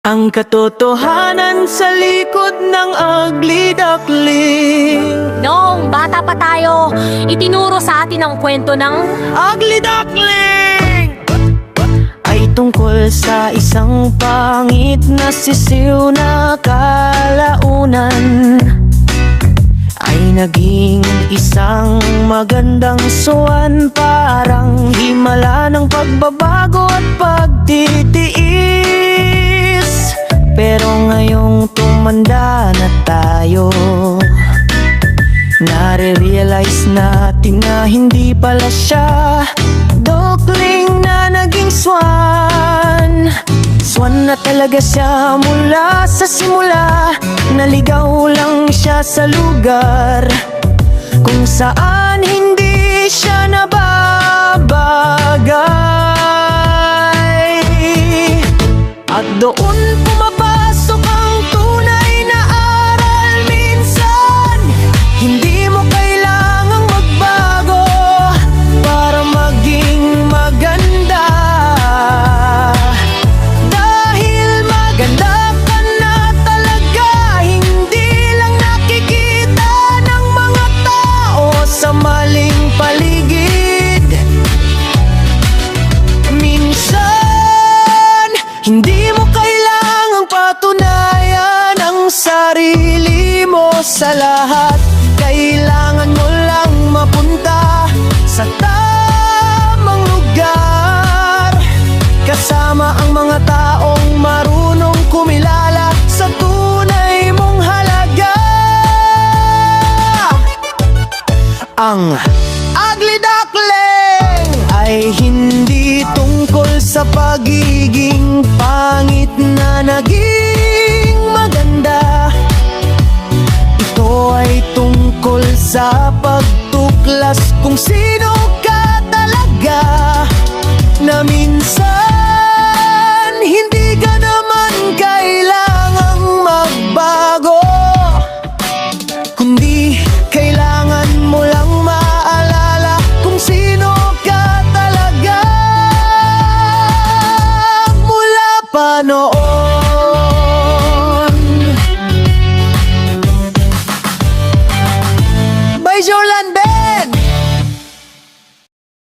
Ang katotohanan sa likod ng ugly duckling. Noong bata pa tayo, itinuro sa atin ang kwento ng Ugly duckling ay tungkol sa isang pangit na sisiw na kalaunan ay naging isang magandang swan. Parang himala ng pagbabago at pagtitiis. Pero ngayong tumanda na tayo, nare-realize natin na hindi pala siya duckling na naging swan. Swan na talaga siya mula sa simula. Naligaw lang siya sa lugar kung saan hindi siya nababagay. At doon pumapasok ang tunay na aral. Minsan, hindi mo kailangang magbago para maging maganda. Dahil maganda ka na talaga, hindi lang nakikita ng mga tao sa maling paligid. Minsan, hindi mo kailangang patunayan ang sarili mo sa lahat. Kailangan mo lang mapunta sa tamang lugar, kasama ang mga taong marunong kumilala sa tunay mong halaga. Ang ugly duckling ay hindi tungkol sa pagiging pangit na naging maganda. Ito ay tungkol sa pagtuklas kung sino ka talaga. Na minsan, hindi ka naman kailangang magbago, kundi kailangan mo lang maalala kung sino ka talaga mula pa noon.